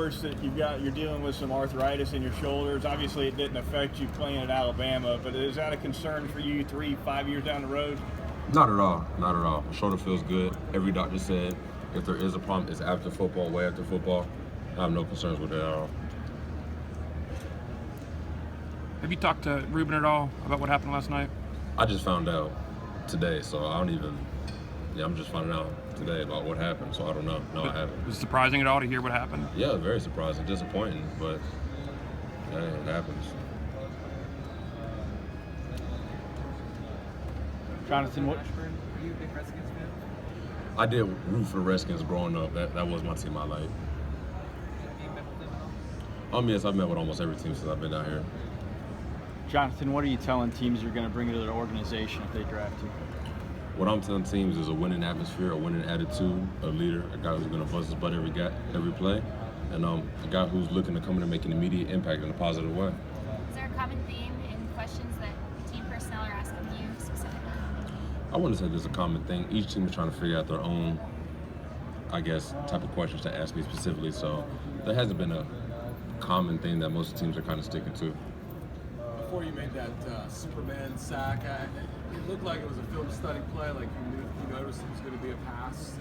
course, that you're dealing with some arthritis in your shoulders. Obviously, it didn't affect you playing at Alabama, but is that a concern for you 3-5 years down the road? Not at all. Not at all. My shoulder feels good. Every doctor said if there is a problem, it's after football, way after football. I have no concerns with it at all. Have you talked to Ruben at all about what happened last night? I just found out today, so I don't even. Yeah, I'm just finding out today about what happened, so I don't know. No, I haven't. Was it surprising at all to hear what happened? Yeah, very surprising, disappointing, but yeah, it happens. Jonathan, what? Are you a big Redskins fan? I did root for the Redskins growing up. That was my team I liked. Have you met with them at all? Yes, I've met with almost every team since I've been out here. Jonathan, what are you telling teams you're going to bring into their organization if they draft you? What I'm telling teams is a winning atmosphere, a winning attitude, a leader, a guy who's going to bust his butt every play, and a guy who's looking to come in and make an immediate impact in a positive way. Is there a common theme in questions that team personnel are asking you specifically? I wouldn't say there's a common thing. Each team is trying to figure out their own, I guess, type of questions to ask me specifically. So there hasn't been a common thing that most teams are kind of sticking to. Before you made that Superman sack, it looked like it was a film study play, like you noticed it was going to be a pass.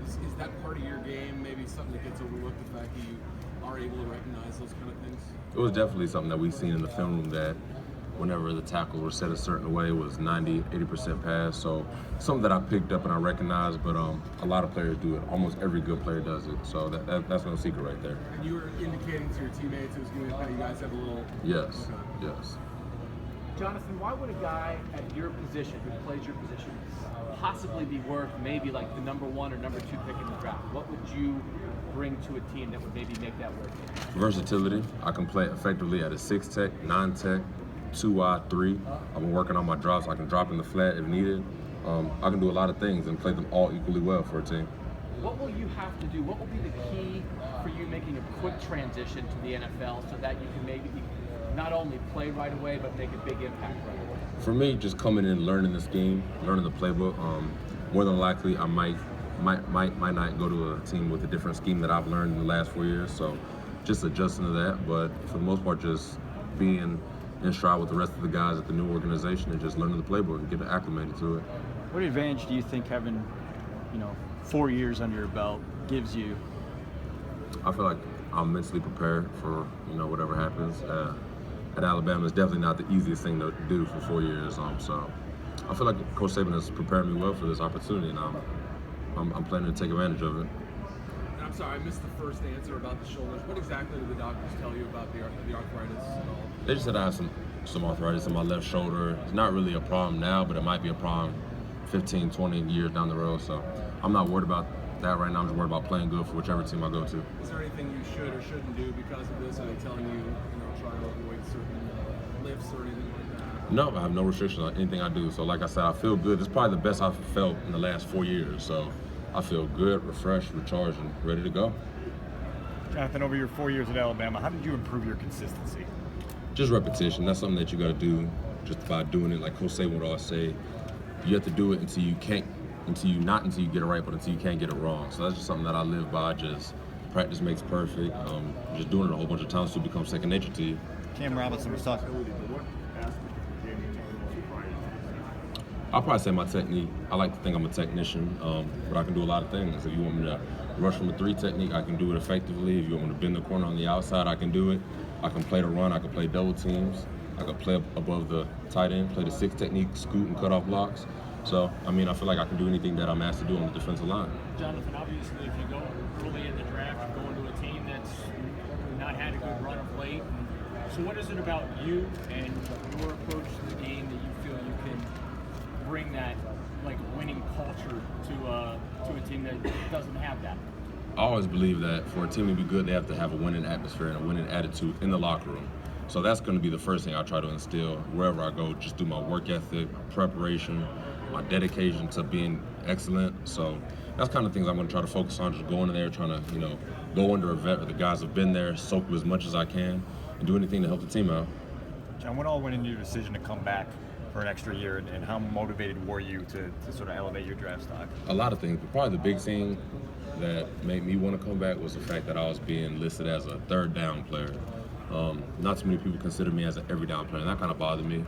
Is that part of your game, maybe something that gets overlooked, the fact that you are able to recognize those kind of things? It was definitely something that we've seen in the film room that whenever the tackles were set a certain way, it was 90-80% pass. So something that I picked up and I recognized, but a lot of players do it. Almost every good player does it. So that's no secret right there. And you were indicating to your teammates it was going to be a pass. You guys have a little... Yes, Okay. yes. Jonathan, why would a guy at your position, who plays your position, possibly be worth maybe like the number 1 or number 2 pick in the draft? What would you bring to a team that would maybe make that work? Versatility. I can play effectively at a 6-tech, 9-tech, 2 wide, 3. I've been working on my drops. I can drop in the flat if needed. I can do a lot of things and play them all equally well for a team. What will you have to do? What will be the key for you making a quick transition to the NFL so that you can maybe not only play right away, but make a big impact right away? For me, just coming in, learning the scheme, learning the playbook. More than likely, I might not go to a team with a different scheme that I've learned in the last 4 years. So just adjusting to that. But for the most part, just being in stride with the rest of the guys at the new organization and just learning the playbook and getting acclimated to it. What advantage do you think having, 4 years under your belt gives you? I feel like I'm mentally prepared for whatever happens. At Alabama, it's definitely not the easiest thing to do for 4 years. So I feel like Coach Saban has prepared me well for this opportunity, and I'm planning to take advantage of it. And I'm sorry, I missed the first answer about the shoulders. What exactly did the doctors tell you about the arthritis at all? They just said I have some arthritis in my left shoulder. It's not really a problem now, but it might be a problem 15, 20 years down the road. So I'm not worried about that right now. I'm just worried about playing good for whichever team I go to. Is there anything you should or shouldn't do because of this? Are they telling you, try to avoid certain lifts or anything like that? No, I have no restrictions on anything I do. So like I said, I feel good. It's probably the best I've felt in the last 4 years. So I feel good, refreshed, recharged, and ready to go. Jonathan, over your 4 years at Alabama, how did you improve your consistency? Just repetition. That's something that you got to do just by doing it. Like Coach Saban would always say, you have to do it until you get it right, but until you can't get it wrong. So that's just something that I live by. Just practice makes perfect. Just doing it a whole bunch of times to become second nature to you. Cam Robinson was talking. I'll probably say my technique. I like to think I'm a technician, but I can do a lot of things. If you want me to rush from a 3 technique, I can do it effectively. If you want me to bend the corner on the outside, I can do it. I can play the run. I can play double teams. I can play above the tight end, play the 6 technique, scoot and cut off blocks. So, I feel like I can do anything that I'm asked to do on the defensive line. Jonathan, obviously, if you go early in the draft, you're going to a team that's not had a good run of late. So what is it about you and your approach to the game that you feel you can bring that winning culture to a team that doesn't have that? I always believe that for a team to be good, they have to have a winning atmosphere and a winning attitude in the locker room. So that's going to be the first thing I try to instill wherever I go, just through my work ethic, preparation, my dedication to being excellent. So that's kind of things I'm going to try to focus on, just going in there, trying to, go under a vet where the guys have been there, soak as much as I can, and do anything to help the team out. John, what all went into your decision to come back for an extra year, and how motivated were you to sort of elevate your draft stock? A lot of things, but probably the big thing that made me want to come back was the fact that I was being listed as a third down player. Not too many people consider me as an every down player, and that kind of bothered me.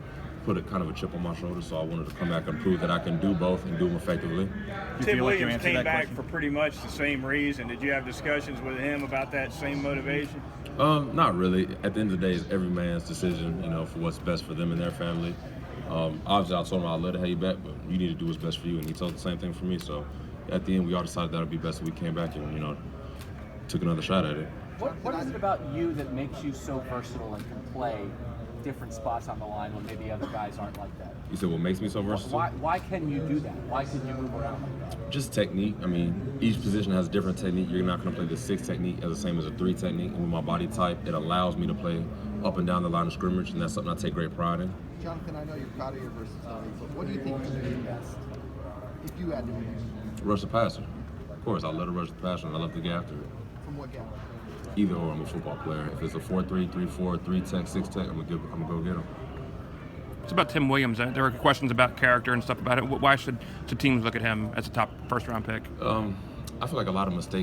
Put a kind of a chip on my shoulder, so I wanted to come back and prove that I can do both and do them effectively. Tim Williams came back for pretty much the same reason. Did you have discussions with him about that same motivation? Not really. At the end of the day, it's every man's decision, for what's best for them and their family. Obviously, I told him I'd let it have you back, but you need to do what's best for you, and he told the same thing for me. So at the end, we all decided that would be best if we came back and, took another shot at it. What is it about you that makes you so versatile and can play different spots on the line when maybe other guys aren't like that? You said what makes me so versatile? Why can you do that? Why can you move around like that? Just technique. I mean, each position has a different technique. You're not going to play the 6 technique as the same as a 3 technique. And with my body type, it allows me to play up and down the line of scrimmage, and that's something I take great pride in. Jonathan, I know you're proud of your versatility, but what do you think you do best if you had to pick? Rush the passer. Of course, I love to rush the passer, and I love to get after it. From what gap? Either or, I'm a football player. If it's a 4-3, 3-4, 3-tech, 6-tech, I'm gonna go get them. It's about Tim Williams. There were questions about character and stuff about it. Why should teams look at him as a top first-round pick? I feel like a lot of mistakes